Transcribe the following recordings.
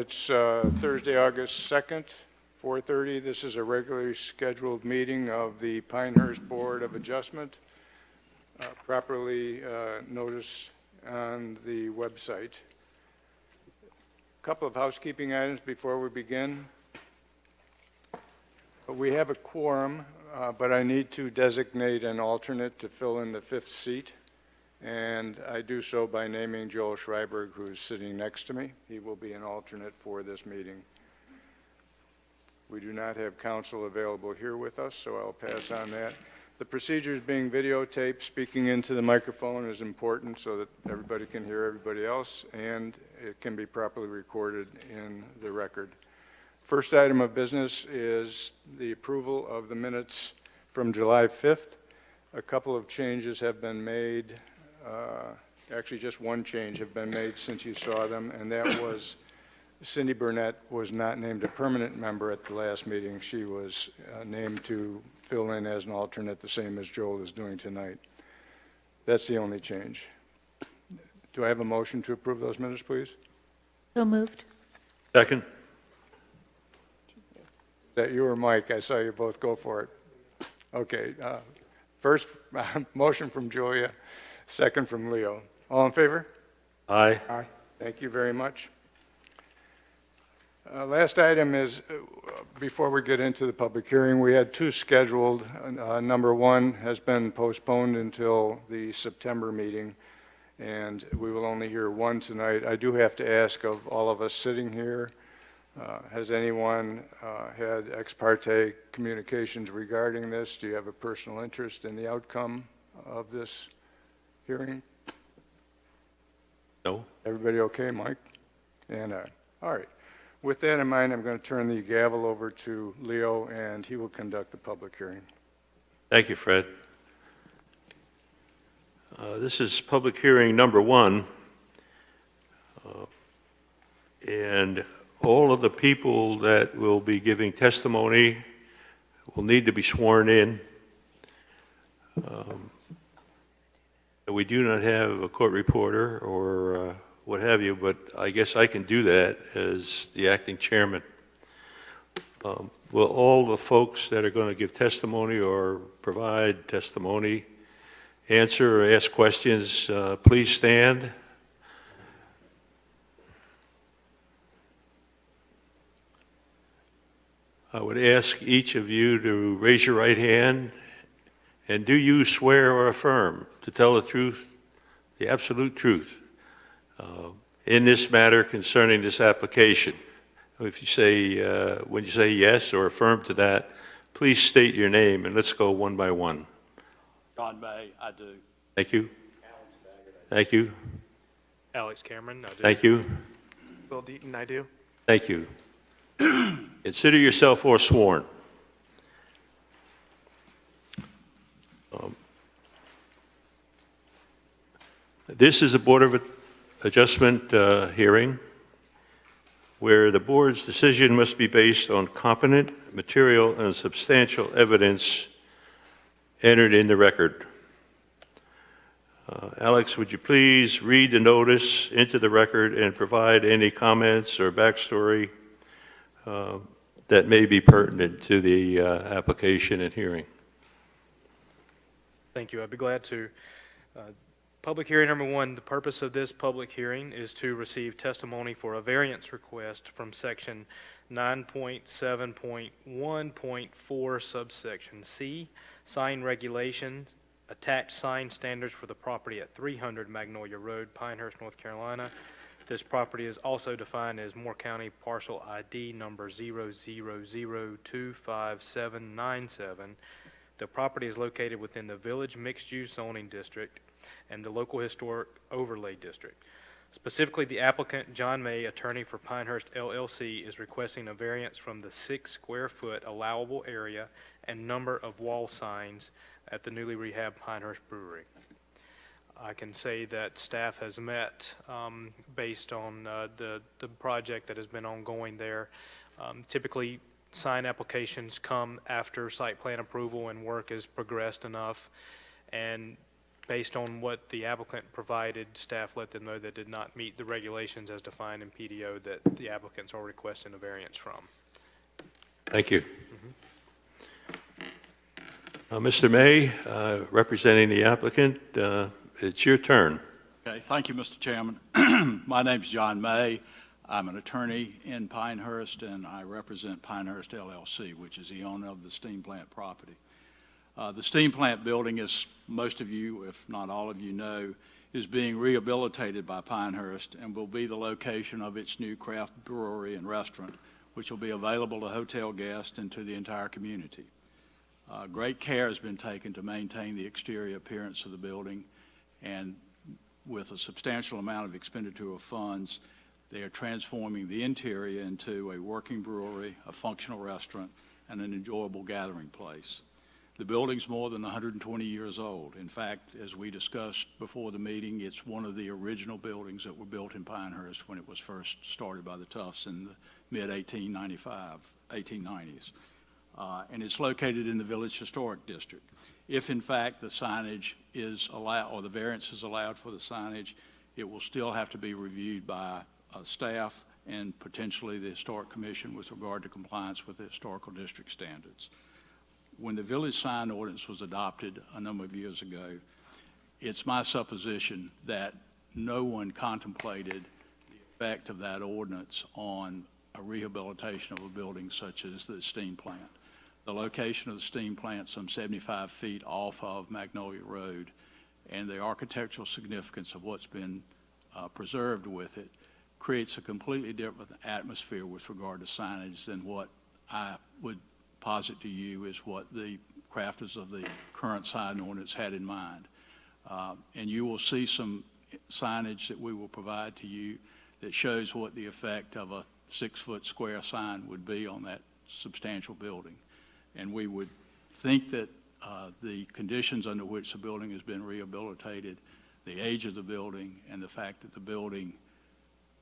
It's Thursday, August 2nd, 4:30. This is a regularly scheduled meeting of the Pinehurst Board of Adjustment, properly noticed on the website. A couple of housekeeping items before we begin. We have a quorum, but I need to designate an alternate to fill in the fifth seat. And I do so by naming Joel Schreiberg, who's sitting next to me. He will be an alternate for this meeting. We do not have counsel available here with us, so I'll pass on that. The procedure is being videotaped. Speaking into the microphone is important so that everybody can hear everybody else, and it can be properly recorded in the record. First item of business is the approval of the minutes from July 5th. A couple of changes have been made. Actually, just one change have been made since you saw them, and that was Cindy Burnett was not named a permanent member at the last meeting. She was named to fill in as an alternate, the same as Joel is doing tonight. That's the only change. Do I have a motion to approve those minutes, please? So moved. Second. Is that you or Mike? I saw you both go for it. Okay. First, motion from Julia, second from Leo. All in favor? Aye. Aye. Thank you very much. Last item is, before we get into the public hearing, we had two scheduled. Number one has been postponed until the September meeting, and we will only hear one tonight. I do have to ask of all of us sitting here, has anyone had ex parte communications regarding this? Do you have a personal interest in the outcome of this hearing? No. Everybody okay, Mike? And all right. With that in mind, I'm going to turn the gavel over to Leo, and he will conduct the public hearing. Thank you, Fred. This is public hearing number one, and all of the people that will be giving testimony will need to be sworn in. We do not have a court reporter or what have you, but I guess I can do that as the acting chairman. Will all the folks that are going to give testimony or provide testimony answer or ask questions? Please stand. I would ask each of you to raise your right hand. And do you swear or affirm to tell the truth, the absolute truth, in this matter concerning this application? If you say, when you say yes or affirm to that, please state your name, and let's go one by one. John May, I do. Thank you. Thank you. Alex Cameron, I do. Thank you. Will Deaton, I do. Thank you. Consider yourself forsworn. This is a Board of Adjustment hearing where the board's decision must be based on competent, material, and substantial evidence entered in the record. Alex, would you please read the notice into the record and provide any comments or backstory that may be pertinent to the application and hearing? Thank you. I'd be glad to. Public hearing number one, the purpose of this public hearing is to receive testimony for a variance request from section 9.7.1.4 subsection C, sign regulations, attached sign standards for the property at 300 Magnolia Road, Pinehurst, North Carolina. This property is also defined as Moore County parcel ID number 000257797. The property is located within the Village Mixed-Use Zoning District and the Local Historic Overlay District. Specifically, the applicant, John May, attorney for Pinehurst LLC, is requesting a variance from the 6 square foot allowable area and number of wall signs at the newly rehabbed Pinehurst Brewery. I can say that staff has met based on the project that has been ongoing there. Typically, sign applications come after site plan approval and work is progressed enough. And Based on what the applicant provided, staff let them know that did not meet the regulations as defined in PDO that the applicants are requesting a variance from. Thank you. Mr. May, representing the applicant, it's your turn. Okay, thank you, Mr. Chairman. My name's John May. I'm an attorney in Pinehurst, and I represent Pinehurst LLC, which is the owner of the steam plant property. The steam plant building, as most of you, if not all of you know, is being rehabilitated by Pinehurst and will be the location of its new craft brewery and restaurant, which will be available to hotel guests and to the entire community. Great care has been taken to maintain the exterior appearance of the building, and with a substantial amount of expenditure of funds, they are transforming the interior into a working brewery, a functional restaurant, and an enjoyable gathering place. The building's more than 120 years old. In fact, as we discussed before the meeting, it's one of the original buildings that were built in Pinehurst when it was first started by the Tufts in the mid-1890s. And it's located in the Village Historic District. If, in fact, the signage is allowed, or the variance is allowed for the signage, it will still have to be reviewed by staff and potentially the Historic Commission with regard to compliance with the historical district standards. When the village sign ordinance was adopted a number of years ago, it's my supposition that no one contemplated the effect of that ordinance on a rehabilitation of a building such as the steam plant. The location of the steam plant, some 75 feet off of Magnolia Road, and the architectural significance of what's been preserved with it, creates a completely different atmosphere with regard to signage than what I would posit to you is what the crafters of the current sign ordinance had in mind. And you will see some signage that we will provide to you that shows what the effect of a 6-foot square sign would be on that substantial building. And we would think that the conditions under which the building has been rehabilitated, the age of the building, and the fact that the building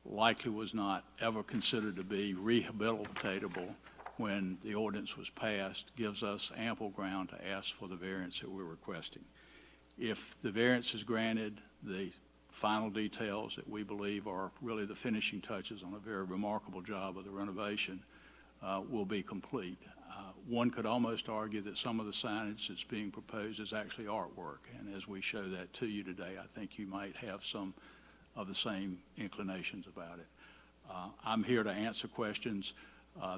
likely was not ever considered to be rehabilitatable when the ordinance was passed, gives us ample ground to ask for the variance that we're requesting. If the variance is granted, the final details that we believe are really the finishing touches on a very remarkable job of the renovation will be complete. One could almost argue that some of the signage that's being proposed is actually artwork, and as we show that to you today, I think you might have some of the same inclinations about it. I'm here to answer questions.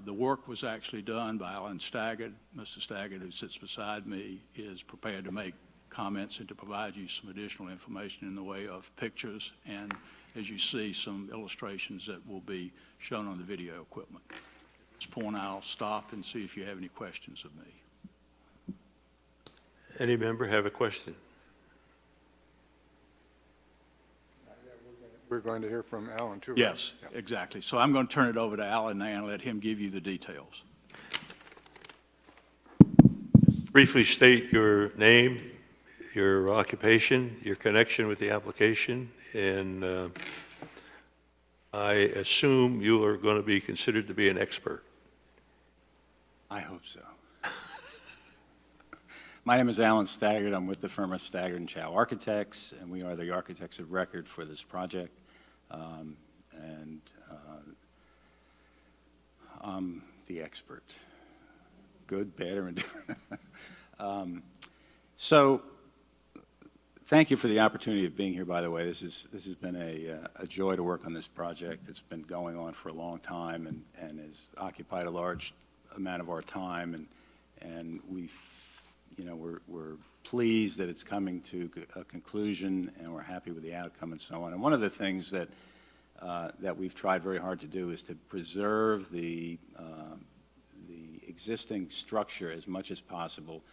The work was actually done by Alan Staggett. Mr. Staggett, who sits beside me, is prepared to make comments and to provide you some additional information in the way of pictures and, as you see, some illustrations that will be shown on the video equipment. At this point, I'll stop and see if you have any questions of me. Any member have a question? We're going to hear from Alan, too. right? Yes, Yeah. exactly. So I'm going to turn it over to Alan now and let him give you the details. Briefly state your name, your occupation, your connection with the application, and I assume you are going to be considered to be an expert. I hope so. My name is Alan Staggert. I'm with the firm of Staggert & Chow Architects, and we are the architects of record for this project. I'm the expert. Good, bad, or indifferent? So thank you for the opportunity of being here, by the way. This has been a joy to work on this project. It's been going on for a long time and has occupied a large amount of our time, and we're pleased that it's coming to a conclusion, and we're happy with the outcome and so on. And one of the things that we've tried very hard to do is to preserve the existing structure as much as possible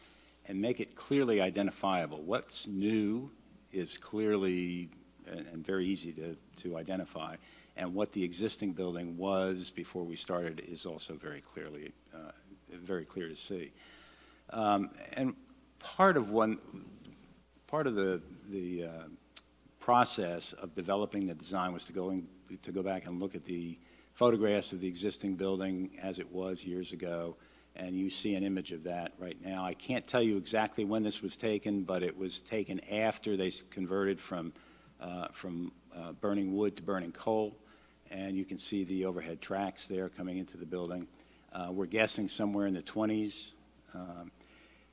and make it clearly identifiable. What's new is clearly and very easy to identify, and what the existing building was before we started is also very clear to see. And part of the process of developing the design was to go back and look at the photographs of the existing building as it was years ago, and you see an image of that right now. I can't tell you exactly when this was taken, but it was taken after they converted from burning wood to burning coal, and you can see the overhead tracks there coming into the building. We're guessing somewhere in the 20s.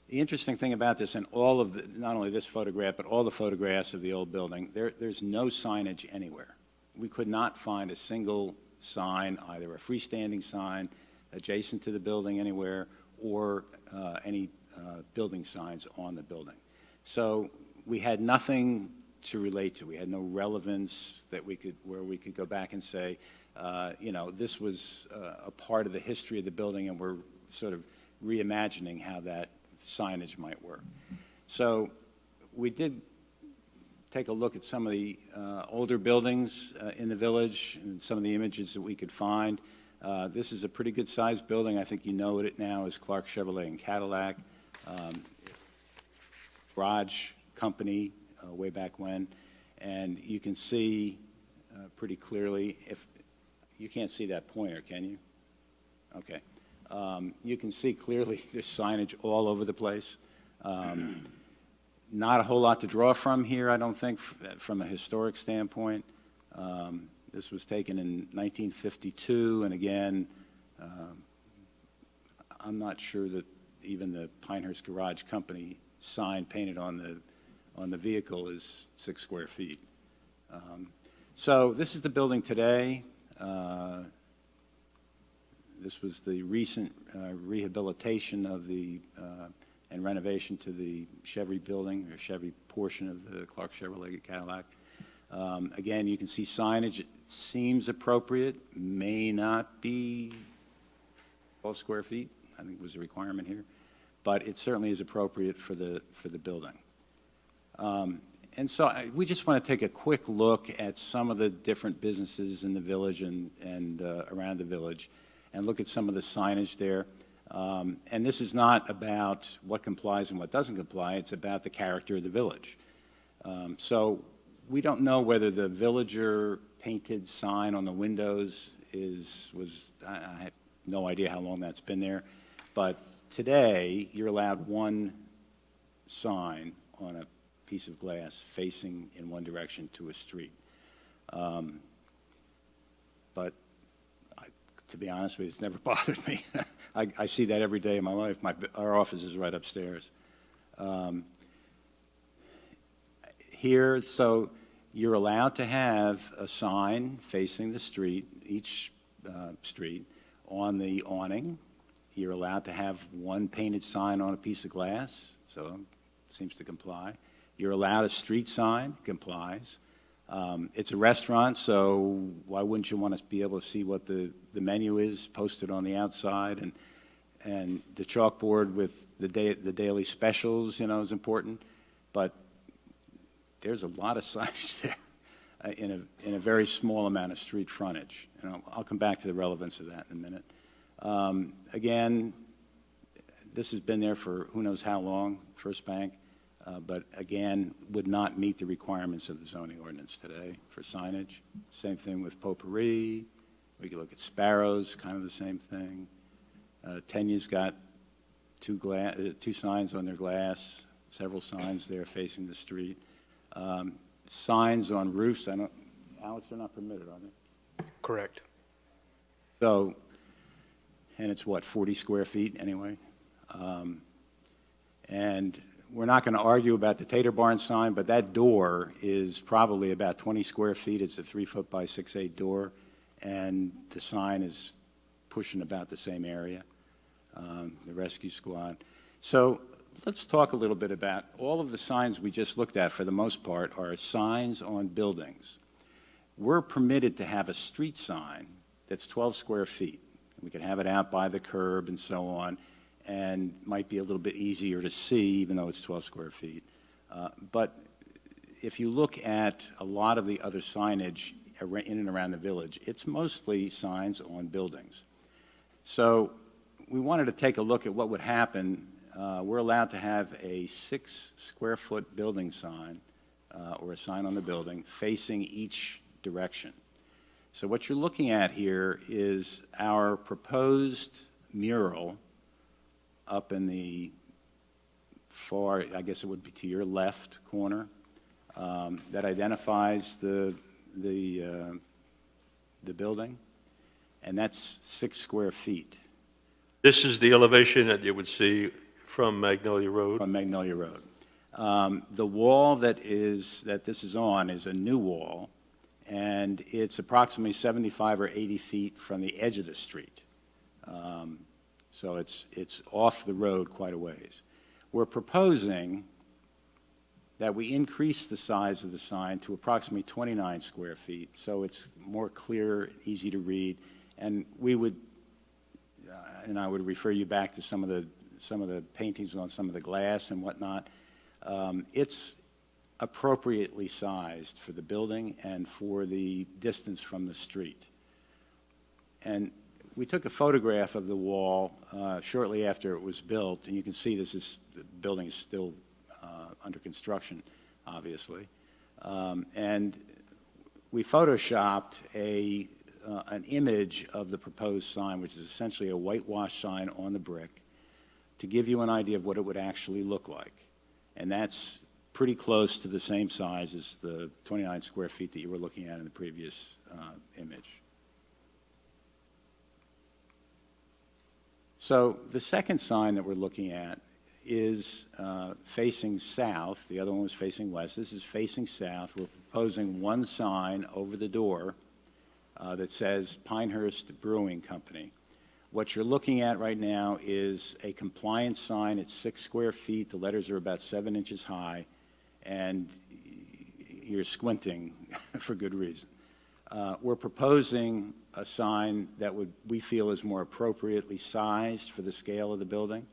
The interesting thing about this, and all of the, not only this photograph, but all the photographs of the old building, there's no signage anywhere. We could not find a single sign, either a freestanding sign adjacent to the building anywhere, or any building signs on the building. So we had nothing to relate to. We had no relevance that where we could go back and say, this was a part of the history of the building, and we're sort of reimagining how that signage might work. So we did take a look at some of the older buildings in the village and some of the images that we could find. This is a pretty good-sized building. I think you know it now as Clark Chevrolet and Cadillac. Garage company way back when. And you can see pretty clearly, if you can't see that pointer, can you? Okay. You can see clearly there's signage all over the place. Not a whole lot to draw from here, I don't think, from a historic standpoint. This was taken in 1952, and again, I'm not sure that even the Pinehurst Garage Company sign painted on the vehicle is 6 square feet. So this is the building today. This was the recent rehabilitation of and renovation to the Chevy building, or Chevy portion of the Clark Chevrolet Cadillac. Again, you can see signage. It seems appropriate, may not be 12 square feet, I think was a requirement here, but it certainly is appropriate for the building. And so we just want to take a quick look at some of the different businesses in the village and around the village, and look at some of the signage there. And this is not about what complies and what doesn't comply, it's about the character of the village. So we don't know whether the villager painted sign on the windows I have no idea how long that's been there, but today you're allowed one sign on a piece of glass facing in one direction to a street. But to be honest with you, it's never bothered me. I see that every day of my life. Our office is right upstairs. Here, so you're allowed to have a sign facing the street, each street, on the awning. You're allowed to have one painted sign on a piece of glass, so it seems to comply. You're allowed a street sign, complies. It's a restaurant, so why wouldn't you want to be able to see what the menu is posted on the outside, and the chalkboard with the daily specials, is important. But there's a lot of signage there in a very small amount of street frontage. And I'll come back to the relevance of that in a minute. Again, this has been there for who knows how long, First Bank. But again, would not meet the requirements of the zoning ordinance today for signage. Same thing with Potpourri. We could look at Sparrows, kind of the same thing. Tenya's got two signs on their glass, several signs there facing the street. Signs on roofs, Alex, they're not permitted, are they? Correct. So, and it's what, 40 square feet anyway? And we're not going to argue about the Tater Barn sign, but that door is probably about 20 square feet. It's a 3-foot by 6'8" door, and the sign is pushing about the same area, the rescue squad. So let's talk a little bit about all of the signs we just looked at, for the most part, are signs on buildings. We're permitted to have a street sign that's 12 square feet. We can have it out by the curb and so on, and might be a little bit easier to see, even though it's 12 square feet. But if you look at a lot of the other signage in and around the village, it's mostly signs on buildings. So we wanted to take a look at what would happen. We're allowed to have a 6-square-foot building sign, or a sign on the building, facing each direction. So what you're looking at here is our proposed mural up in the far, I guess it would be to your left corner, that identifies the building, and that's 6 square feet This is the elevation that you would see from Magnolia Road? from Magnolia Road. The wall that this is on is a new wall, and it's approximately 75 or 80 feet from the edge of the street. So it's off the road quite a ways. We're proposing that we increase the size of the sign to approximately 29 square feet, so it's more clear, easy to read, and we would, and I would refer you back to some of the paintings on some of the glass and whatnot. It's appropriately sized for the building and for the distance from the street. And we took a photograph of the wall shortly after it was built, and you can see the building is still under construction, obviously. And we photoshopped an image of the proposed sign, which is essentially a whitewash sign on the brick, to give you an idea of what it would actually look like. And that's pretty close to the same size as the 29 square feet that you were looking at in the previous image. So the second sign that we're looking at is facing south. The other one was facing west. This is facing south. We're proposing one sign over the door that says Pinehurst Brewing Company. What you're looking at right now is a compliance sign. It's 6 square feet. The letters are about 7 inches high, and you're squinting for good reason. We're proposing a sign that we feel is more appropriately sized for the scale of the building.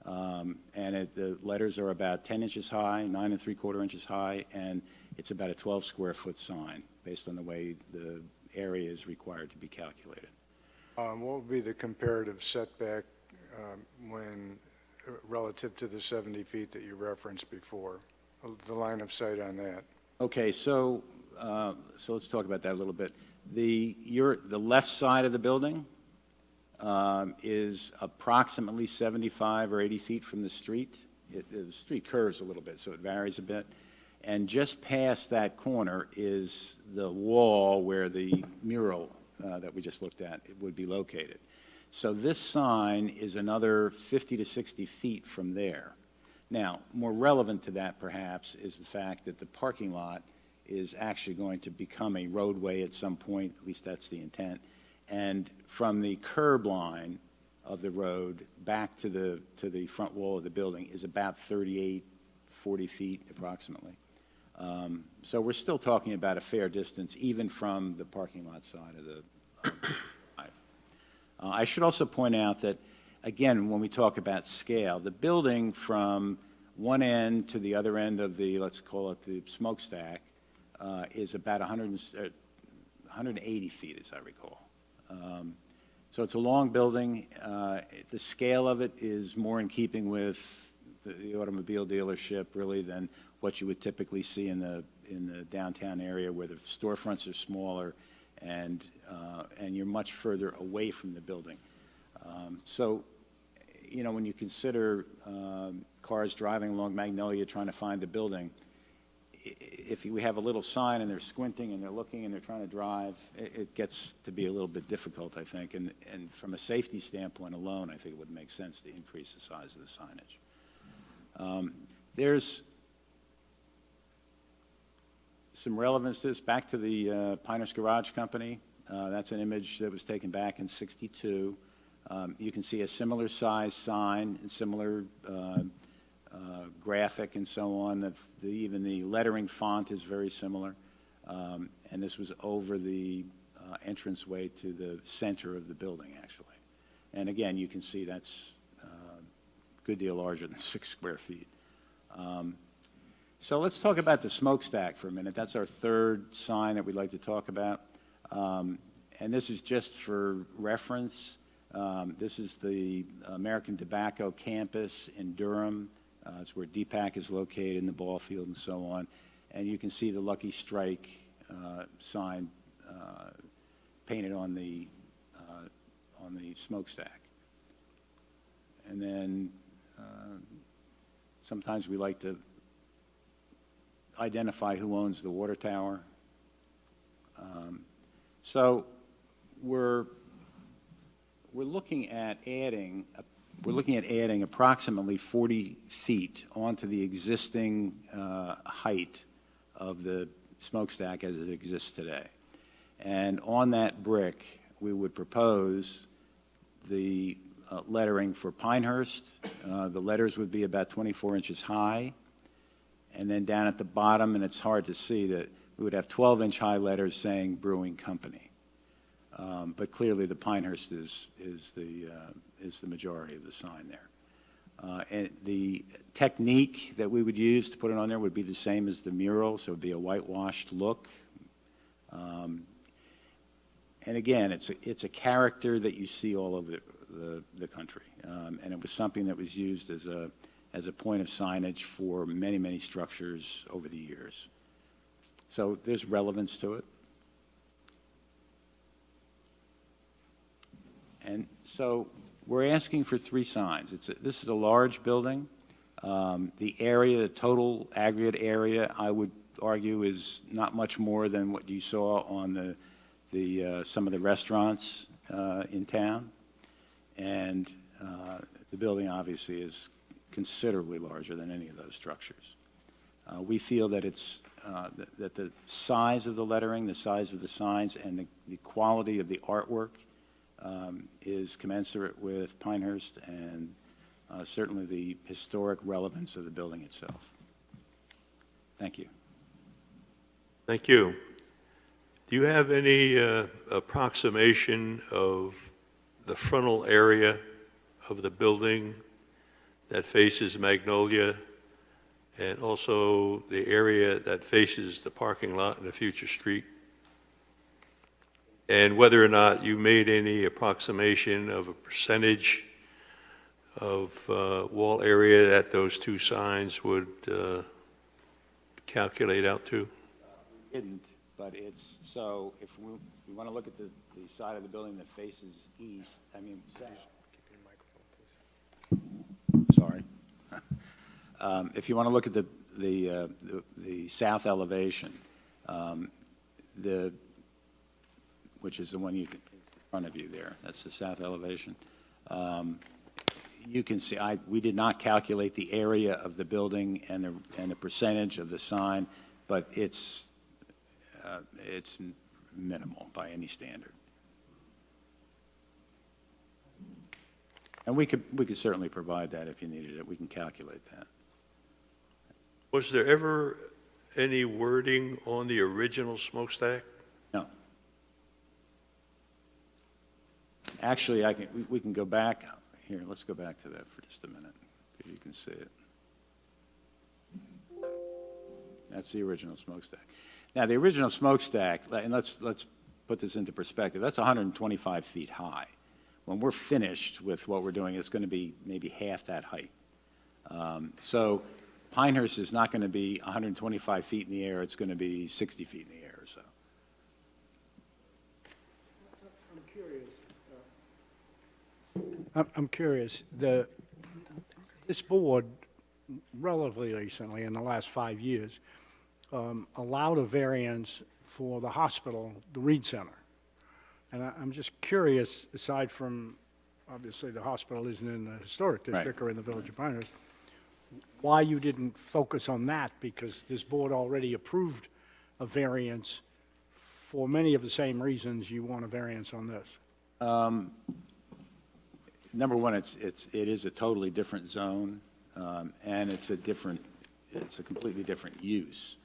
The letters are about 10 inches high, 9 3/4 inches high, and it's about a 12 square foot sign based on the way the area is required to be calculated. What would be the comparative setback relative to the 70 feet that you referenced before? The line of sight on that? Okay, so let's talk about that a little bit. The left side of the building is approximately 75 or 80 feet from the street. The street curves a little bit, so it varies a bit. And just past that corner is the wall where the mural that we just looked at would be located. So this sign is another 50 to 60 feet from there. Now, more relevant to that, perhaps, is the fact that the parking lot is actually going to become a roadway at some point, at least that's the intent. And from the curb line of the road back to the front wall of the building is about 38, 40 feet approximately. So we're still talking about a fair distance, even from the parking lot side of the drive. I should also point out that, again, when we talk about scale, the building from one end to the other end of the, let's call it the smokestack, is about 180 feet, as I recall. So it's a long building. The scale of it is more in keeping with the automobile dealership, really, than what you would typically see in the downtown area, where the storefronts are smaller and you're much further away from the building. So, you know, when you consider cars driving along Magnolia trying to find the building, if we have a little sign and they're squinting and they're looking and they're trying to drive, it gets to be a little bit difficult, I think. And from a safety standpoint alone, I think it would make sense to increase the size of the signage. There's some relevance to this. Back to the Pinehurst Garage Company. That's an image that was taken back in '62. You can see a similar size sign and similar graphic and so on. Even the lettering font is very similar. And this was over the entranceway to the center of the building, actually. And again, you can see that's a good deal larger than 6 square feet. So let's talk about the smokestack for a minute. That's our third sign that we'd like to talk about. And this is just for reference. This is the American Tobacco campus in Durham. It's where DPAC is located, in the ball field and so on. And you can see the Lucky Strike sign painted on the smokestack. And then sometimes we like to identify who owns the water tower. So we're looking at adding approximately 40 feet onto the existing height of the smokestack as it exists today. And on that brick, we would propose the lettering for Pinehurst. The letters would be about 24 inches high. And then down at the bottom, and it's hard to see, that we would have 12-inch high letters saying Brewing Company. But clearly, the Pinehurst is the majority of the sign there. And the technique that we would use to put it on there would be the same as the mural, so it would be a whitewashed look. And again, it's a character that you see all over the country. And it was something that was used as a point of signage for many, many structures over the years. So there's relevance to it. And so we're asking for 3 signs. This is a large building. The area, the total aggregate area, I would argue, is not much more than what you saw on some of the restaurants in town. And the building obviously is considerably larger than any of those structures. We feel that that the size of the lettering, the size of the signs, and the quality of the artwork is commensurate with Pinehurst and certainly the historic relevance of the building itself. Thank you. Thank you. Do you have any approximation of the frontal area of the building that faces Magnolia, and also the area that faces the parking lot in the future street? And whether or not you made any approximation of a percentage of wall area that those 2 signs would calculate out to? We didn't, but it's, so if we want to look at the side of the building that faces east, south. Sorry. If you want to look at the south elevation, which is the one in front of you there, that's the south elevation. You can see, we did not calculate the area of the building and the percentage of the sign, but it's minimal by any standard. And we could certainly provide that if you needed it. We can calculate that. Was there ever any wording on the original smokestack? No. Actually, we can go back. Here, let's go back to that for just a minute, if you can see it. That's the original smokestack. Now, the original smokestack, and let's put this into perspective, that's 125 feet high. When we're finished with what we're doing, it's going to be maybe half that height. So Pinehurst is not going to be 125 feet in the air. It's going to be 60 feet in the air or so. I'm curious. This board, relatively recently, in the last 5 years, allowed a variance for the hospital, the Reed Center. And I'm just curious, aside from, obviously, the hospital isn't in the historic district or in the Village of Pinehurst, why you didn't focus on that, because this board already approved a variance for many of the same reasons you want a variance on this. Number one, it is a totally different zone, and it's a completely different use.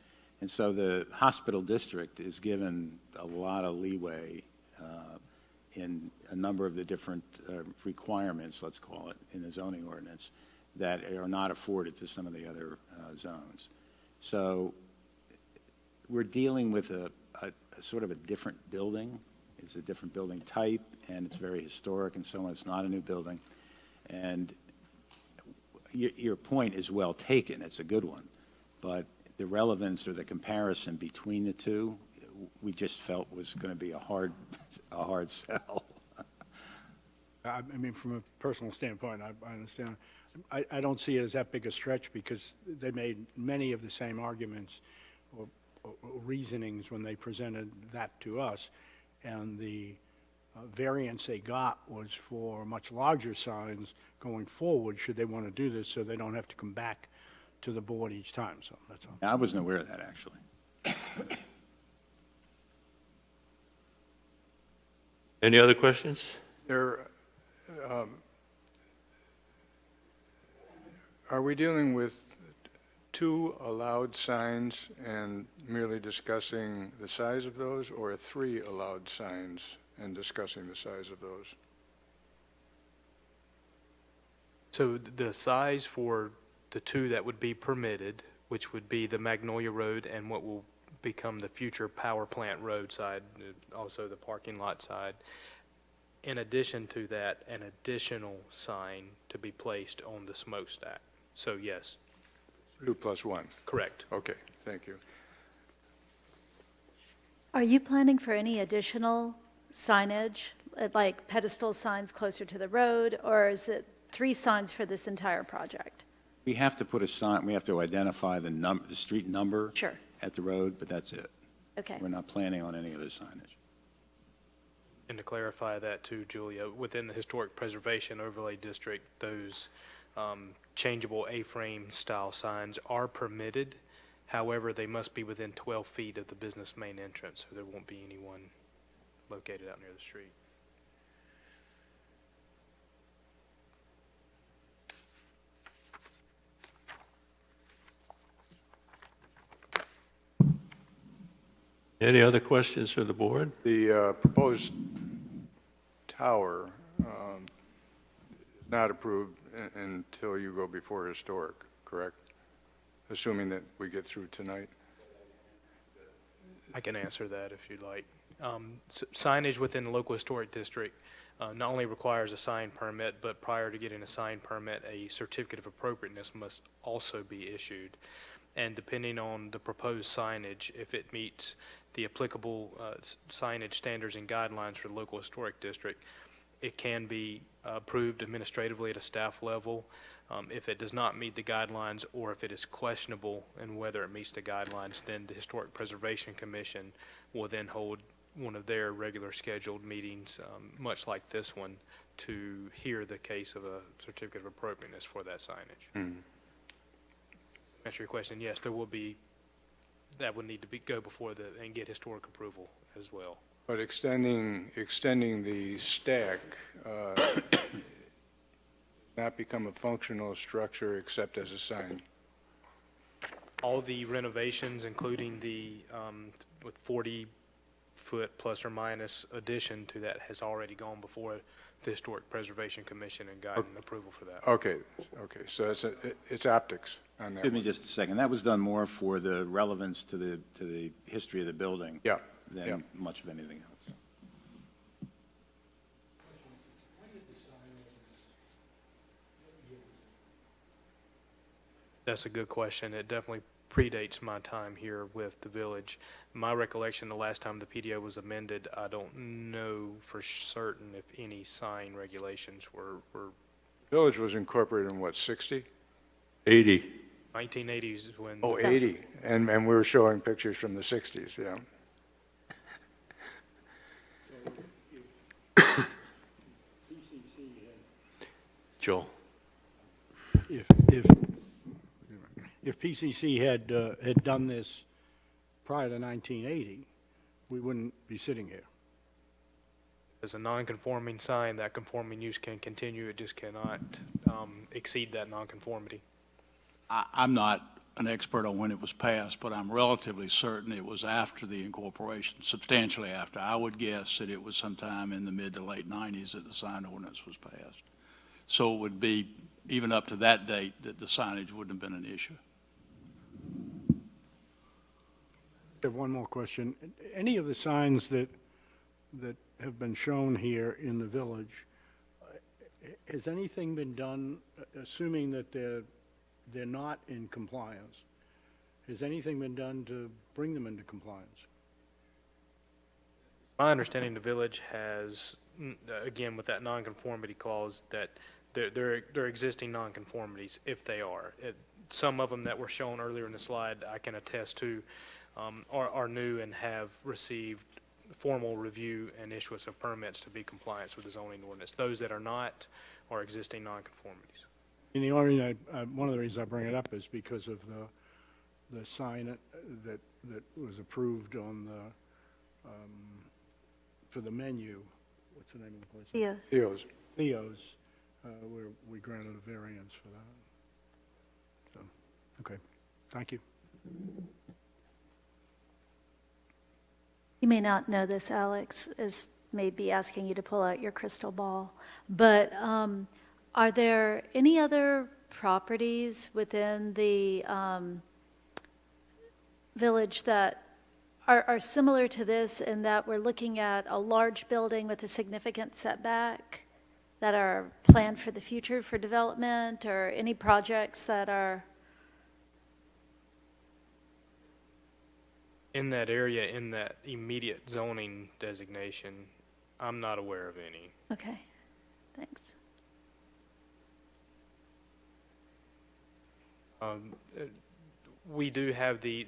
And so the hospital district is given a lot of leeway in a number of the different requirements, let's call it, in the zoning ordinance that are not afforded to some of the other zones. So we're dealing with a sort of a different building. It's a different building type, and it's very historic and so on. It's not a new building. And your point is well taken. It's a good one. But the relevance or the comparison between the two, we just felt was going to be a hard sell. I mean, from a personal standpoint, I understand. I don't see it as that big a stretch because they made many of the same arguments or reasonings when they presented that to us. And the variance they got was for much larger signs going forward, should they want to do this, so they don't have to come back to the board each time, so that's all. I wasn't aware of that, actually. Any other questions? Are we dealing with 2 allowed signs and merely discussing the size of those, or 3 allowed signs and discussing the size of those? So the size for the 2 that would be permitted, which would be the Magnolia Road and what will become the future power plant road side, also the parking lot side. In addition to that, an additional sign to be placed on the smokestack. So yes, 2 plus 1. correct. Okay, thank you. Are you planning for any additional signage, like pedestal signs closer to the road, or is it 3 signs for this entire project? We have to put a sign, we have to identify the street number Sure. at the road, but that's it. Okay. We're not planning on any other signage. And to clarify that too, Julia, within the Historic Preservation Overlay District, those changeable A-frame style signs are permitted. However, they must be within 12 feet of the business main entrance, so there won't be anyone located out near the street. Any other questions for the board? The proposed tower is not approved until you go before historic, correct? Assuming that we get through tonight? I can answer that if you'd like. Signage within the local historic district not only requires a sign permit, but prior to getting a sign permit, a certificate of appropriateness must also be issued. And depending on the proposed signage, if it meets the applicable signage standards and guidelines for the local historic district, it can be approved administratively at a staff level. If it does not meet the guidelines, or if it is questionable in whether it meets the guidelines, then the Historic Preservation Commission will then hold one of their regular scheduled meetings, much like this one, to hear the case of a certificate of appropriateness for that signage. Answer your question, yes, there will be, that would need to go before and get historic approval as well. But extending the stack not become a functional structure except as a sign? All the renovations, including the, with 40-foot plus or minus addition to that, has already gone before the Historic Preservation Commission and gotten approval for that. Okay, so it's optics on that Give me one. just a second. That was done more for the relevance to the history of the building Yeah, than much of anything else. That's a good question. It definitely predates my time here with the village. My recollection, the last time the PDO was amended, I don't know for certain if any sign regulations were Village was incorporated in what, 60? 80. 1980s when. Oh, 80, and we were showing pictures from the 60s, yeah. Joel? If PCC had done this prior to 1980, we wouldn't be sitting here. As a non-conforming sign, that conforming use can continue. It just cannot exceed that nonconformity. I'm not an expert on when it was passed, but I'm relatively certain it was after the incorporation, substantially after. I would guess that it was sometime in the mid to late 90s that the sign ordinance was passed. So it would be even up to that date that the signage wouldn't have been an issue. I have one more question. Any of the signs that have been shown here in the village, has anything been done, assuming that they're not in compliance, has anything been done to bring them into compliance? My understanding, the village has again, with that nonconformity clause, that they're existing nonconformities, if they are. Some of them that were shown earlier in the slide, I can attest to, are new and have received formal review and issuance of permits to be compliant with the zoning ordinance. Those that are not are existing nonconformities. And the only, one of the reasons I bring it up is because of the sign that was approved on the, for the menu. What's the name of the place? Theo's. Theo's. Theo's, where we granted a variance for that. So, okay, thank you. You may not know this, Alex, is maybe asking you to pull out your crystal ball, but are there any other properties within the village that are similar to this in that we're looking at a large building with a significant setback that are planned for the future for development, or any projects that are? In that area, in that immediate zoning designation, I'm not aware of any. Okay, thanks. We do have the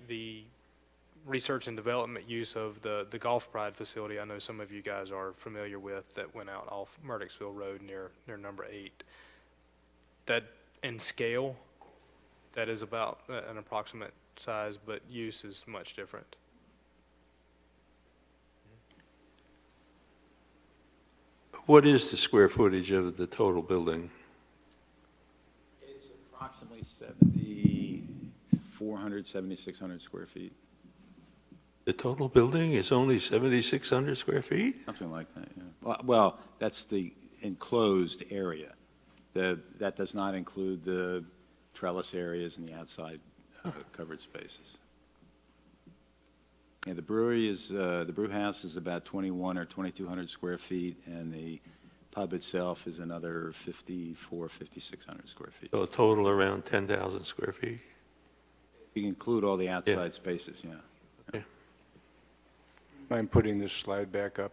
research and development use of the Golf Pride facility. I know some of you guys are familiar with, that went out off Murdocksville Road near number 8. That in scale, that is about an approximate size, but use is much different. What is the square footage of the total building? It's approximately 7,600 square feet, The total building is only 7,600 square feet? something like that, yeah. Well, that's the enclosed area. That does not include the trellis areas and the outside covered spaces. Yeah, the brewery is, the brew house is about 2,100 or 2,200 square feet, and the pub itself is another 5,600 square feet. So a total around 10,000 square feet? You include all the outside spaces, yeah. Mind putting this slide back up?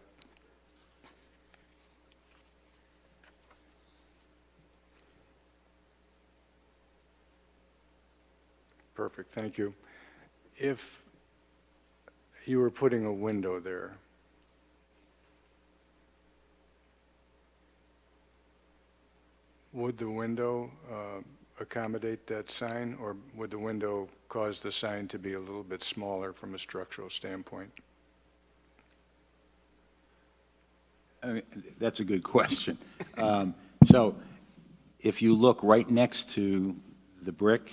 Perfect, thank you. If you were putting a window there, would the window accommodate that sign, or would the window cause the sign to be a little bit smaller from a structural standpoint? I mean, that's a good question. So if you look right next to the brick,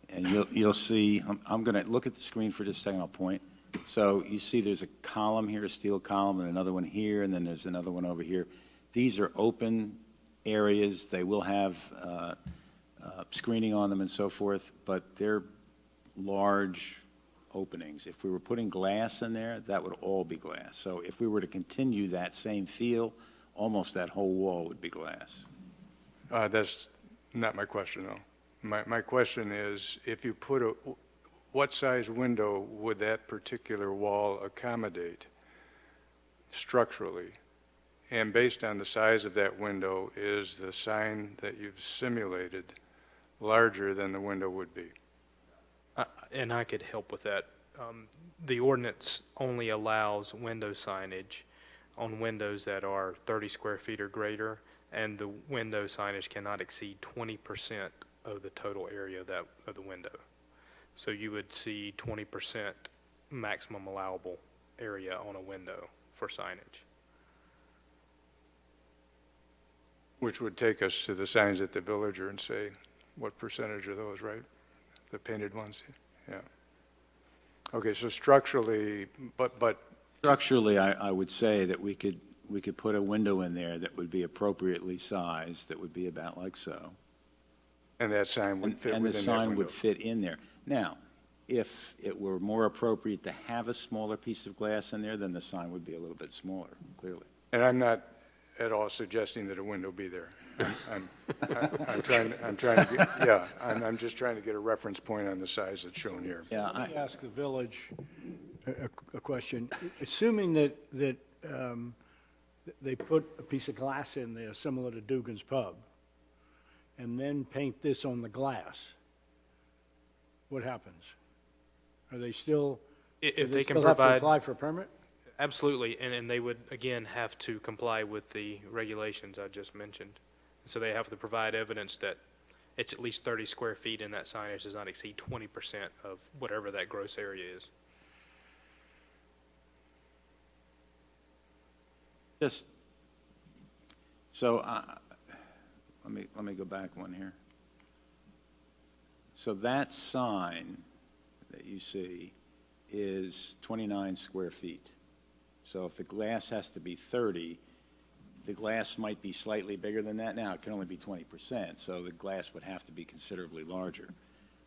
and you'll see, I'm going to look at the screen for just a second, I'll point. So you see there's a column here, a steel column, and another one here, and then there's another one over here. These are open areas. They will have screening on them and so forth, but they're large openings. If we were putting glass in there, that would all be glass. So if we were to continue that same feel, almost that whole wall would be glass. That's not my question, though. My question is, if you put what size window would that particular wall accommodate structurally? And based on the size of that window, is the sign that you've simulated larger than the window would be? And I could help with that. The ordinance only allows window signage on windows that are 30 square feet or greater, and the window signage cannot exceed 20% of the total area of the window. So you would see 20% maximum allowable area on a window for signage. Which would take us to the signs at the Villager and say, what percentage are those, right? The painted ones? Yeah. Okay, so structurally, but Structurally, I would say that we could put a window in there that would be appropriately sized, that would be about like so. and that sign would fit And within the that sign window. would fit in there. Now, if it were more appropriate to have a smaller piece of glass in there, then the sign would be a little bit smaller, clearly. And I'm not at all suggesting that a window be there. I'm trying to get, yeah, I'm just trying to get a reference point on the size that's shown here. Yeah, Let me ask the village a question. Assuming that they put a piece of glass in there similar to Dugan's Pub, and then paint this on the glass, what happens? Are they still, do If they they can still have to provide, apply for a permit? absolutely, and they would, again, have to comply with the regulations I just mentioned. So they have to provide evidence that it's at least 30 square feet and that signage does not exceed 20% of whatever that gross area is. Just, so, let me go back one here. So that sign that you see is 29 square feet. So if the glass has to be 30, the glass might be slightly bigger than that. Now, it can only be 20%, so the glass would have to be considerably larger.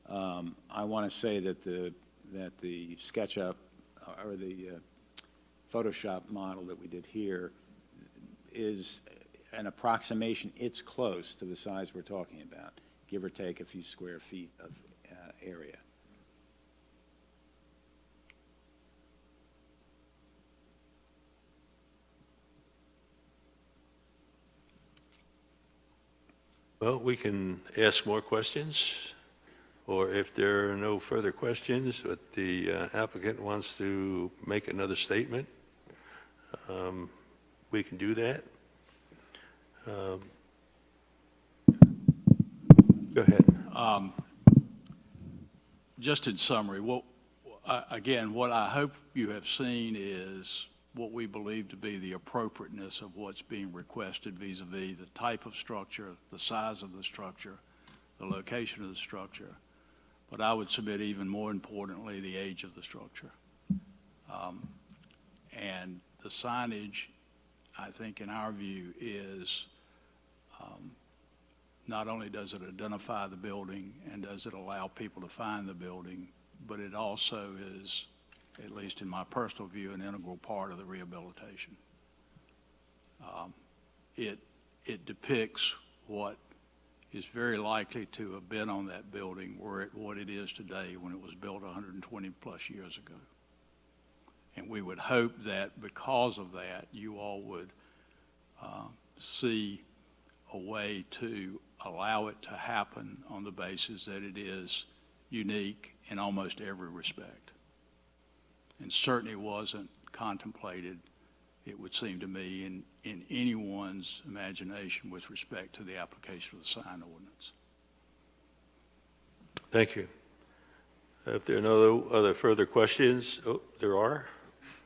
I want to say that the SketchUp, or the Photoshop model that we did here is an approximation. It's close to the size we're talking about, give or take a few square feet of area. Well, we can ask more questions, or if there are no further questions, but the applicant wants to make another statement, we can do that. Go ahead. Just in summary, what I hope you have seen is what we believe to be the appropriateness of what's being requested vis-a-vis the type of structure, the size of the structure, the location of the structure, but I would submit even more importantly, the age of the structure. And the signage, I think in our view, is not only does it identify the building and does it allow people to find the building, but it also is, at least in my personal view, an integral part of the rehabilitation. It depicts what is very likely to have been on that building were it what it is today when it was built 120 plus years ago. And we would hope that because of that, you all would see a way to allow it to happen on the basis that it is unique in almost every respect. And certainly wasn't contemplated, it would seem to me, in anyone's imagination with respect to the application of the sign ordinance. Thank you. If there are no other further questions, there are?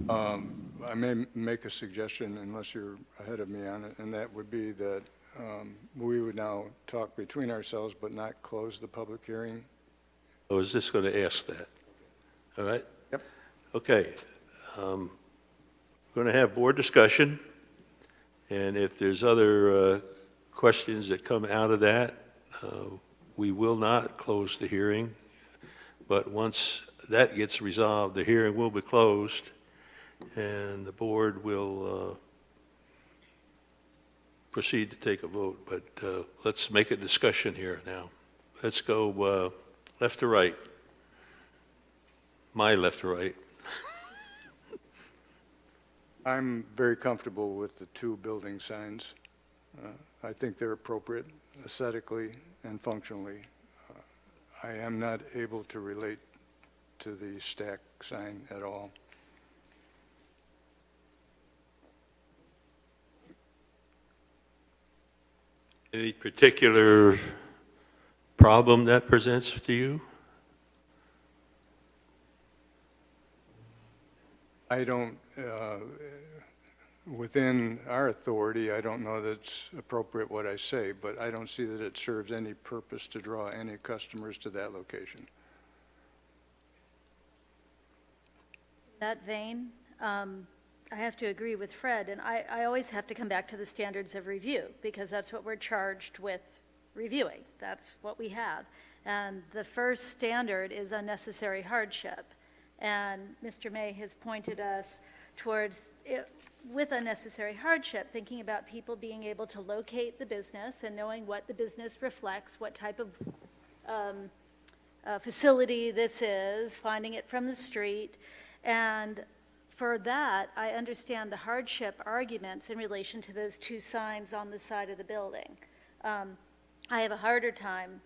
I may make a suggestion, unless you're ahead of me on it, and that would be that we would now talk between ourselves but not close the public hearing. I was just going to ask that. All right? Yep. Okay. Going to have board discussion, and if there's other questions that come out of that, we will not close the hearing. But once that gets resolved, the hearing will be closed, and the board will proceed to take a vote. But let's make a discussion here now. Let's go left to right. My left to right. I'm very comfortable with the two building signs. I think they're appropriate aesthetically and functionally. I am not able to relate to the stack sign at all. Any particular problem that presents to you? I don't, within our authority, I don't know that it's appropriate what I say, but I don't see that it serves any purpose to draw any customers to that location. In that vein, I have to agree with Fred, and I always have to come back to the standards of review, because that's what we're charged with reviewing. That's what we have. And the first standard is unnecessary hardship. And Mr. May has pointed us towards, with unnecessary hardship, thinking about people being able to locate the business and knowing what the business reflects, what type of facility this is, finding it from the street. And for that, I understand the hardship arguments in relation to those two signs on the side of the building. I have a harder time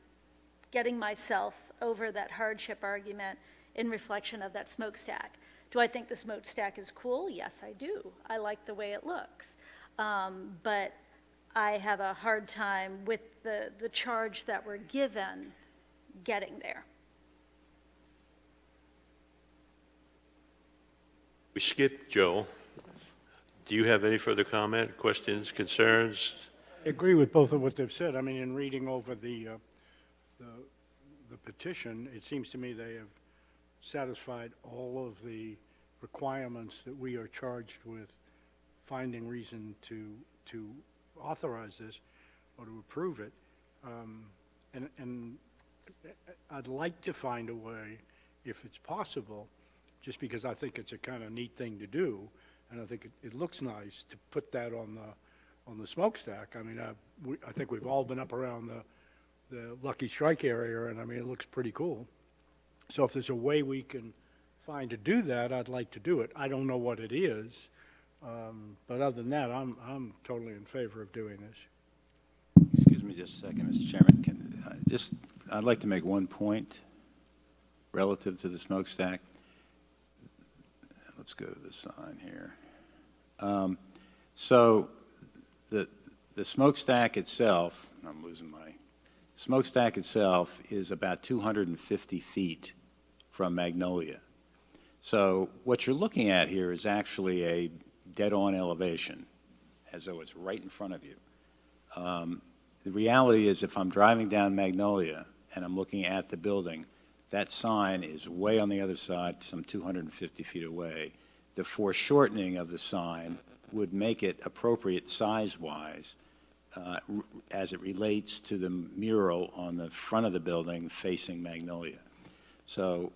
getting myself over that hardship argument in reflection of that smokestack. Do I think the smokestack is cool? Yes, I do. I like the way it looks. But I have a hard time with the charge that we're given getting there. We skipped Joe. Do you have any further comment, questions, concerns? I agree with both of what they've said. I mean, in reading over the petition, it seems to me they have satisfied all of the requirements that we are charged with finding reason to authorize this or to approve it. And I'd like to find a way, if it's possible, just because I think it's a kind of neat thing to do, and I think it looks nice to put that on the smokestack. I mean, I think we've all been up around the Lucky Strike area, and I mean, it looks pretty cool. So if there's a way we can find to do that, I'd like to do it. I don't know what it is, but other than that, I'm totally in favor of doing this. Excuse me just a second, Mr. Chairman. I'd like to make one point relative to the smokestack. Let's go to the sign here. So the smokestack itself, I'm losing my, smokestack itself is about 250 feet from Magnolia. So what you're looking at here is actually a dead-on elevation, as though it's right in front of you. The reality is, if I'm driving down Magnolia and I'm looking at the building, that sign is way on the other side, some 250 feet away. The foreshortening of the sign would make it appropriate size-wise as it relates to the mural on the front of the building facing Magnolia. So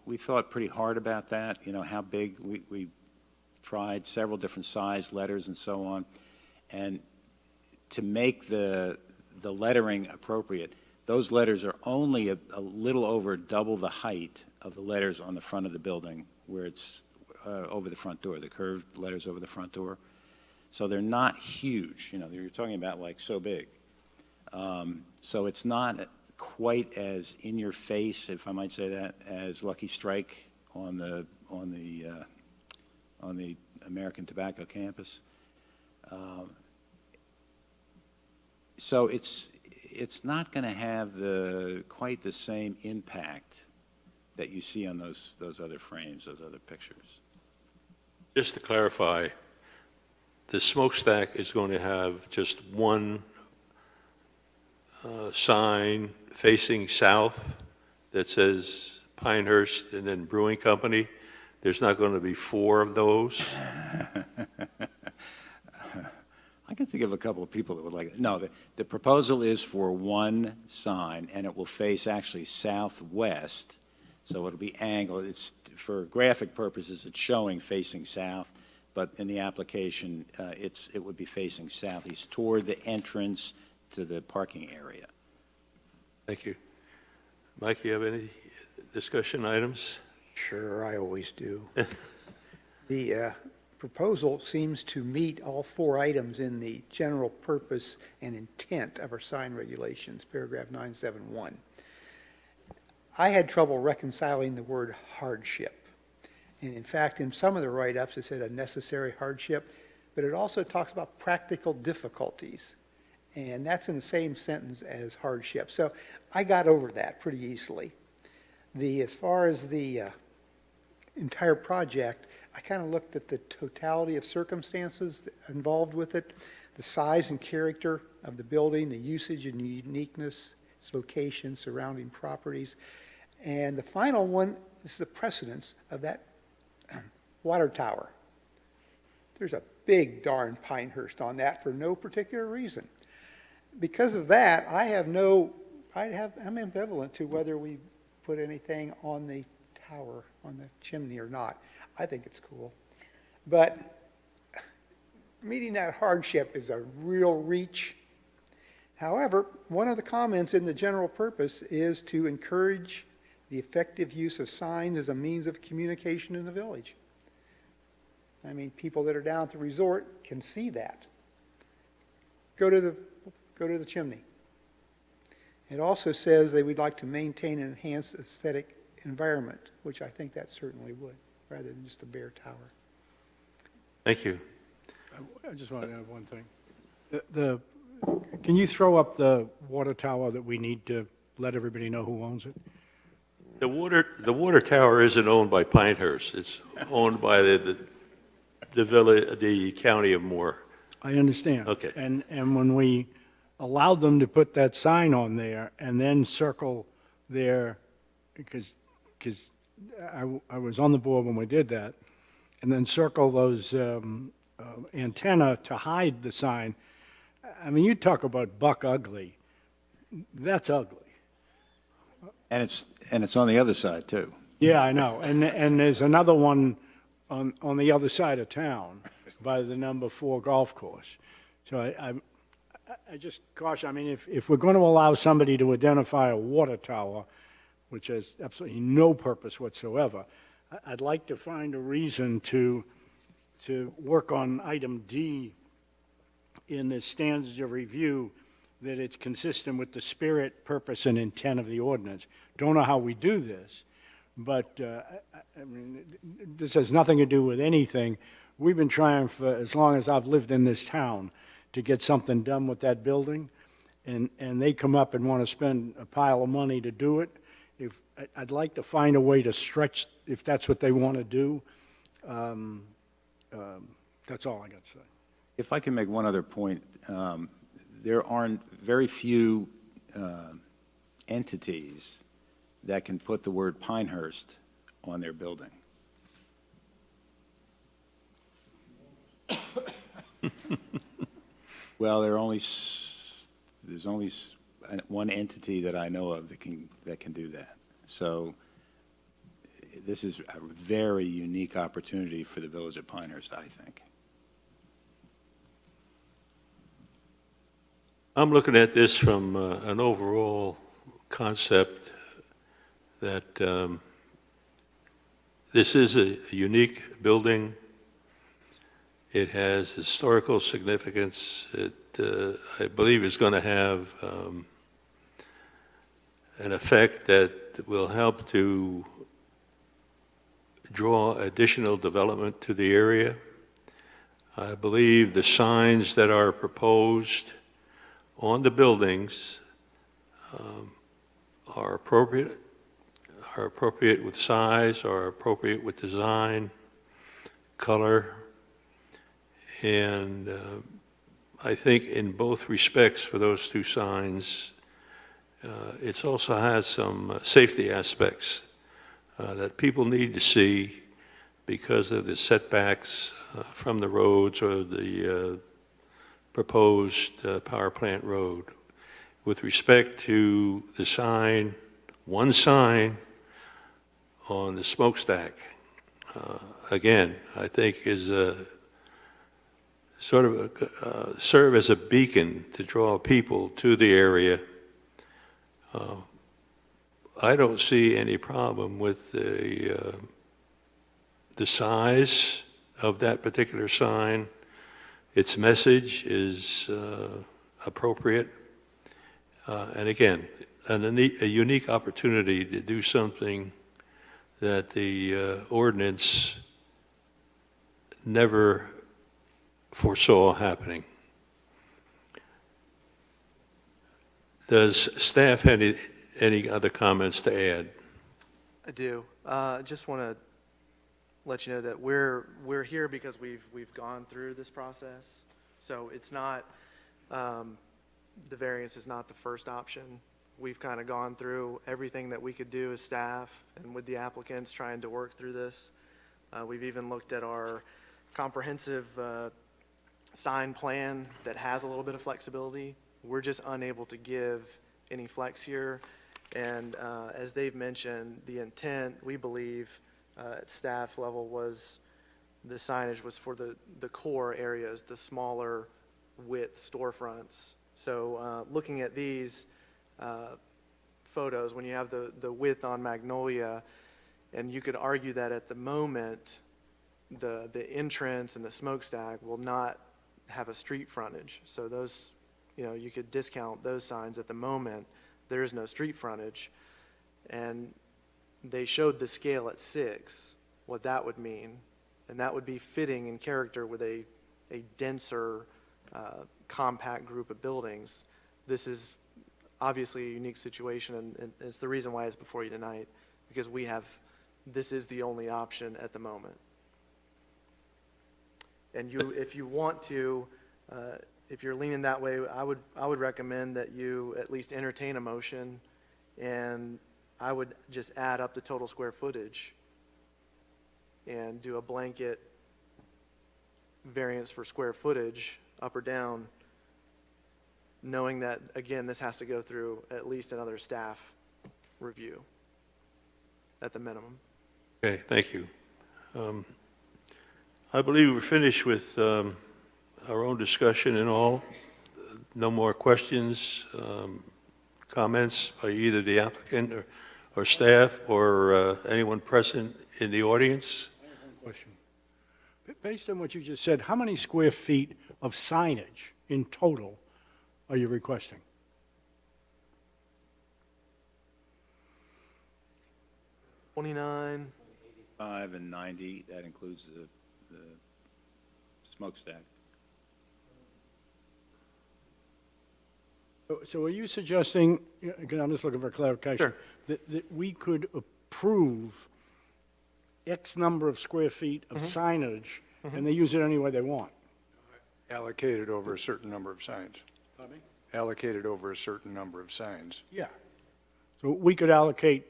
we thought pretty hard about that, you know, how big. We tried several different size letters and so on. And to make the lettering appropriate, those letters are only a little over double the height of the letters on the front of the building where it's over the front door, the curved letters over the front door. So they're not huge, you know, you're talking about like so big. So it's not quite as in your face, if I might say that, as Lucky Strike on the American Tobacco campus. So it's not going to have quite the same impact that you see on those other frames, those other pictures. Just to clarify, the smokestack is going to have just one sign facing south that says Pinehurst and then Brewing Company. There's not going to be 4 of those. I can think of a couple of people that would like it. No, the proposal is for one sign, and it will face actually southwest, so it'll be angled. It's, for graphic purposes, it's showing facing south, but in the application, it would be facing southeast toward the entrance to the parking area. Thank you. Mike, you have any discussion items? Sure, I always do. The proposal seems to meet all 4 items in the general purpose and intent of our sign regulations, paragraph 971. I had trouble reconciling the word hardship. And in fact, in some of the write-ups, it said a necessary hardship, but it also talks about practical difficulties. And that's in the same sentence as hardship. So I got over that pretty easily. As far as the entire project, I kind of looked at the totality of circumstances involved with it, the size and character of the building, the usage and uniqueness, its location, surrounding properties. And the final one is the precedence of that water tower. There's a big darn Pinehurst on that for no particular reason. Because of that, I'm ambivalent to whether we put anything on the tower, on the chimney or not. I think it's cool. But meeting that hardship is a real reach. However, one of the comments in the general purpose is to encourage the effective use of signs as a means of communication in the village. I mean, people that are down at the resort can see that. Go to the chimney. It also says they would like to maintain an enhanced aesthetic environment, which I think that certainly would, rather than just a bare tower. Thank you. I just want to add one thing. Can you throw up the water tower that we need to let everybody know who owns it? The water tower isn't owned by Pinehurst. It's owned by the village, the county of Moore. I understand. Okay. And when we allowed them to put that sign on there and then circle their, because I was on the board when we did that, and then circle those antenna to hide the sign, I mean, you talk about buck ugly. That's ugly. And it's on the other side, too. Yeah, I know. And there's another one on the other side of town by the number 4 golf course. So I just caution, I mean, if we're going to allow somebody to identify a water tower, which has absolutely no purpose whatsoever, I'd like to find a reason to work on item D in the standards of review, that it's consistent with the spirit, purpose, and intent of the ordinance. Don't know how we do this, but, I mean, this has nothing to do with anything. We've been trying for as long as I've lived in this town to get something done with that building, and they come up and want to spend a pile of money to do it. I'd like to find a way to stretch, if that's what they want to do. That's all I got to say. If I can make one other point, there aren't very few entities that can put the word Pinehurst on their building. Well, there's only one entity that I know of that can do that. So this is a very unique opportunity for the village of Pinehurst, I think. I'm looking at this from an overall concept that this is a unique building. It has historical significance. It, I believe, is going to have an effect that will help to draw additional development to the area. I believe the signs that are proposed on the buildings are appropriate with size, are appropriate with design, color, and I think in both respects for those two signs, it also has some safety aspects that people need to see because of the setbacks from the roads or the proposed power plant road. With respect to the sign, one sign on the smokestack, again, I think is a sort of serve as a beacon to draw people to the area. I don't see any problem with the size of that particular sign. Its message is appropriate. And again, a unique opportunity to do something that the ordinance never foresaw happening. Does staff have any other comments to add? I do. Just want to let you know that we're here because we've gone through this process. So it's not, the variance is not the first option. We've kind of gone through everything that we could do as staff and with the applicants trying to work through this. We've even looked at our comprehensive sign plan that has a little bit of flexibility. We're just unable to give any flex here. And as they've mentioned, the intent, we believe, at staff level was the signage was for the core areas, the smaller width storefronts. So looking at these, photos, when you have the width on Magnolia, and you could argue that at the moment, the entrance and the smokestack will not have a street frontage. So those, you could discount those signs at the moment. There is no street frontage. And they showed the scale at 6, what that would mean. And that would be fitting in character with a denser, compact group of buildings. This is obviously a unique situation, and it's the reason why it's before you tonight, because this is the only option at the moment. And if you want to, if you're leaning that way, I would recommend that you at least entertain a motion, and I would just add up the total square footage and do a blanket variance for square footage, up or down, knowing that, again, this has to go through at least another staff review at the minimum. Okay, thank you. I believe we're finished with our own discussion and all. No more questions, comments by either the applicant or staff or anyone present in the audience? Question. Based on what you just said, how many square feet of signage in total are you requesting? 29, 5 and 90, that includes the smokestack. So are you suggesting, again, I'm just looking for clarification, Sure. that we could approve X number of square feet of signage, and they use it any way they want? Allocated over a certain number of signs. Pardon me? Allocated over a certain number of signs. Yeah. So we could allocate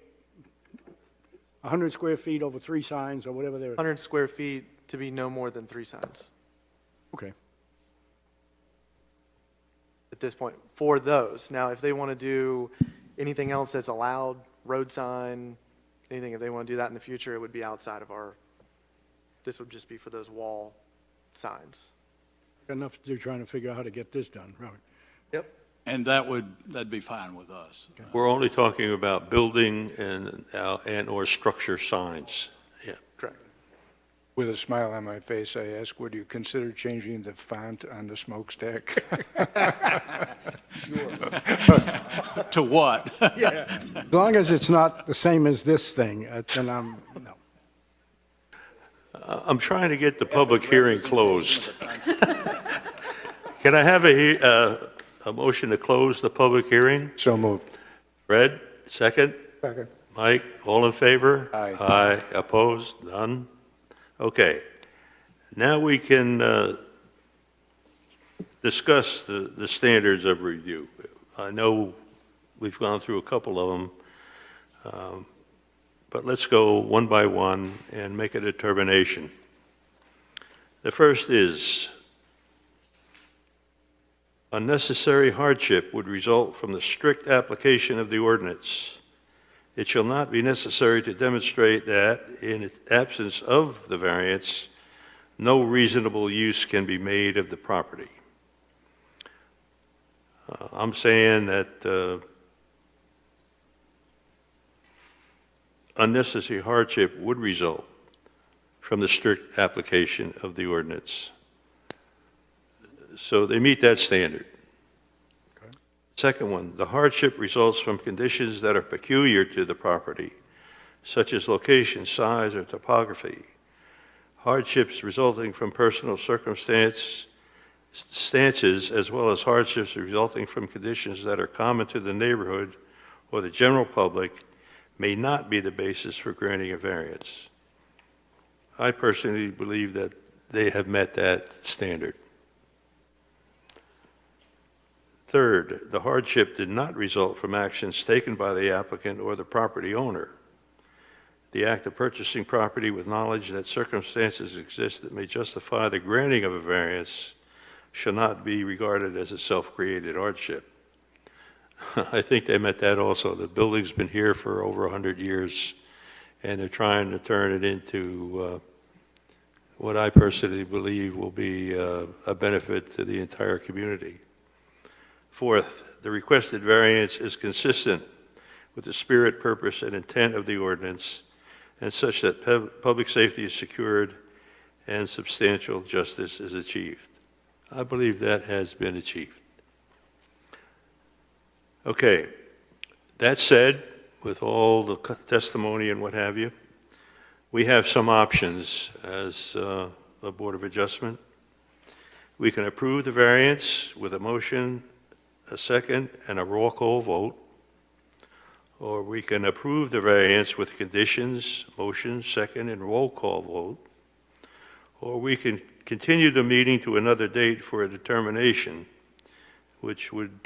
100 square feet over 3 signs, or whatever they're, 100 square feet to be no more than 3 signs okay. at this point for those. Now, if they want to do anything else that's allowed, road sign, anything, if they want to do that in the future, it would be outside of this would just be for those wall signs. Got enough to do trying to figure out how to get this done, Robert. Yep. And that'd be fine with us. We're only talking about building and/or structure signs. Yeah. Correct. With a smile on my face, I ask, would you consider changing the font on the smokestack? To what? As long as it's not the same as this thing, then no. I'm trying to get the public hearing closed. Can I have a motion to close the public hearing? So moved. Fred, second? Second. Mike, all in favor? Aye. Aye, opposed? None? Okay. Now we can discuss the standards of review. I know we've gone through a couple of them, but let's go one by one and make a determination. The first is, unnecessary hardship would result from the strict application of the ordinance. It shall not be necessary to demonstrate that, in absence of the variance, no reasonable use can be made of the property. I'm saying that unnecessary hardship would result from the strict application of the ordinance. So they meet that standard. Okay. Second one, the hardship results from conditions that are peculiar to the property, such as location, size, or topography. Hardships resulting from personal stances, as well as hardships resulting from conditions that are common to the neighborhood or the general public, may not be the basis for granting a variance. I personally believe that they have met that standard. Third, the hardship did not result from actions taken by the applicant or the property owner. The act of purchasing property with knowledge that circumstances exist that may justify the granting of a variance shall not be regarded as a self-created hardship. I think they met that also. The building's been here for over 100 years, and they're trying to turn it into what I personally believe will be a benefit to the entire community. Fourth, the requested variance is consistent with the spirit, purpose, and intent of the ordinance, and such that public safety is secured and substantial justice is achieved. I believe that has been achieved. Okay, that said, with all the testimony and what have you, we have some options as a Board of Adjustment. We can approve the variance with a motion, a second, and a roll call vote, or we can approve the variance with conditions, motion, second, and roll call vote, or we can continue the meeting to another date for a determination, which would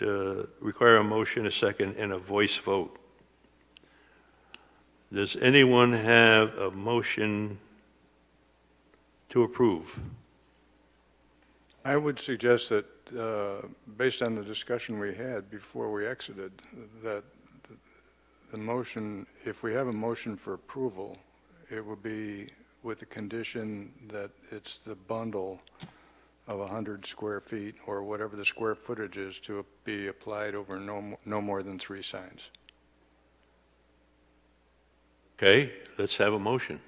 require a motion, a second, and a voice vote. Does anyone have a motion to approve? I would suggest that, based on the discussion we had before we exited, that the motion, if we have a motion for approval, it would be with the condition that it's the bundle of 100 square feet, or whatever the square footage is, to be applied over no more than 3 signs. Okay, let's have a motion.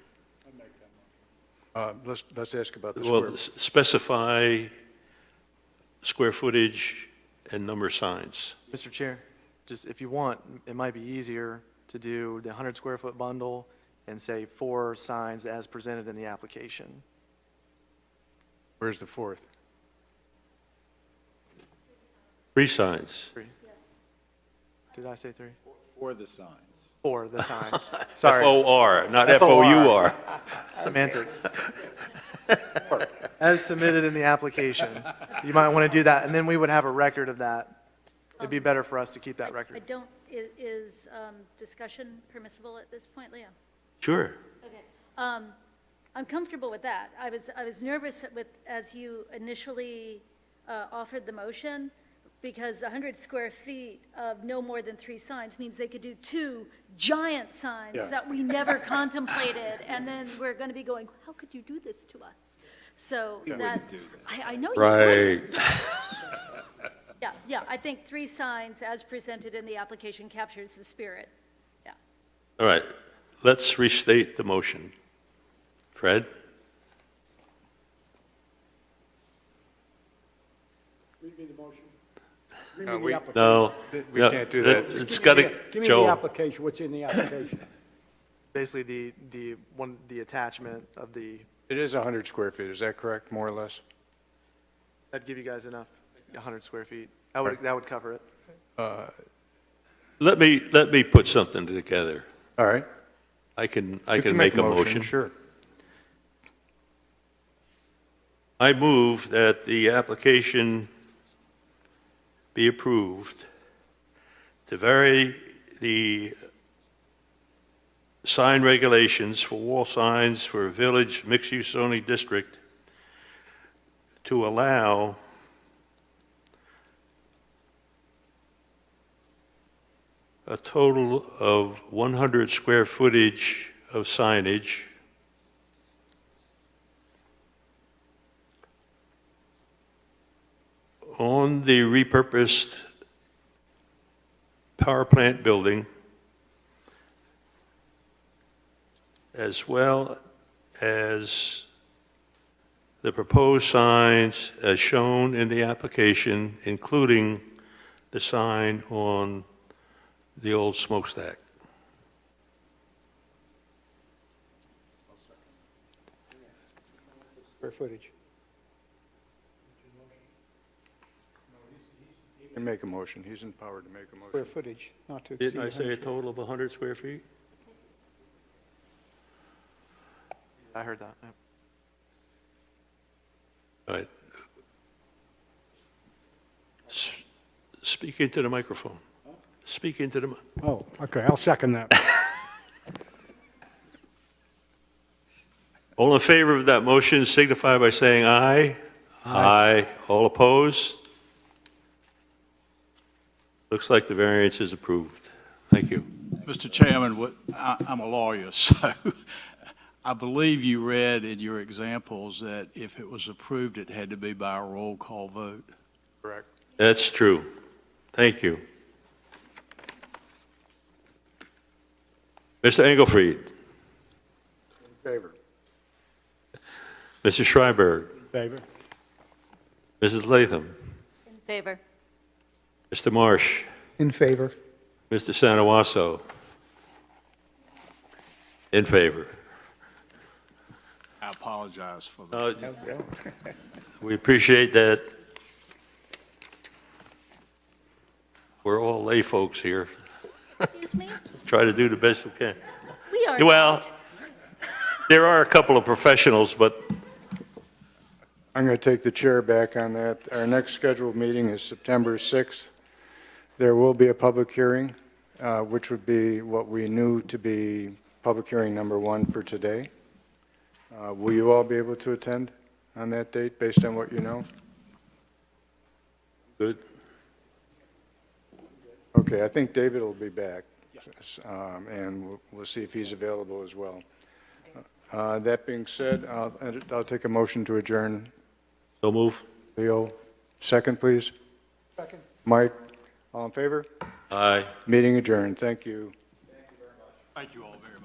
Let's ask about the Well, square. specify square footage and number of signs. Mr. Chair, just if you want, it might be easier to do the 100 square foot bundle and say 4 signs as presented in the application. Where's the 4th? 3 signs. 3. Did I say 3? For the signs. 4, the signs. Sorry, F-O-R, not F-O-R. F-O-U-R. semantics. As submitted in the application. You might want to do that, and then we would have a record of that. It'd be better for us to keep that I record. don't, is discussion permissible at this point, Leo? Sure. Okay. I'm comfortable with that. I was nervous with, as you initially offered the motion, because 100 square feet of no more than 3 signs means they could do 2 giant signs Yeah. that we never contemplated, and then we're going to be going, how could you do this to us? So that, I know you wouldn't. Right. Yeah, I think 3 signs as presented in the application captures the spirit. Yeah. All right, let's restate the motion. Fred? Read me the motion. No, we- No. We no, can't do that. It's got to, Give me the Joe, application, what's in the application? Basically, the attachment of the, It is 100 square feet, is that correct, more or less? that'd give you guys enough, 100 square feet. That would cover it. let me put something together. All right. I can You can make a motion. Sure. I move that the application be approved to vary the sign regulations for wall signs for a village mixed-use zoning district to allow a total of 100 square footage of signage on the repurposed power plant building, as well as the proposed signs as shown in the application, including the sign on the old smokestack. Square footage. He can make a motion, he's empowered to make a Square motion. footage, not to exceed. Didn't I say a 100. total of 100 square feet? I heard that. Yeah. All right. Speak into the microphone. Speak into the, Oh, okay, I'll second that. all in favor of that motion signify by saying aye. Aye. All opposed? Looks like the variance is approved. Thank you. Mr. Chairman, I'm a lawyer, so I believe you read in your examples that if it was approved, it had to be by a roll call vote. Correct. That's true. Thank you. Mr. Engelfried, In favor. Mr. Schreiber, Favor? Mrs. Latham, In favor. Mr. Marsh, In favor. Mr. Sanawaso. In favor. I apologize for that. We appreciate that. We're all lay folks here. Excuse me? Try to do the best we can. We are Well, not. there are a couple of professionals, but I'm going to take the chair back on that. Our next scheduled meeting is September 6th. There will be a public hearing, which would be what we knew to be public hearing number 1 for today. Will you all be able to attend on that date, based on what you know? good. Okay, I think David will be back, and we'll see if he's available as well. That being said, I'll take a motion to adjourn. So move. Leo, second, please. Second. Mike, all in favor? Aye. Meeting adjourned. Thank you. Thank you all very much.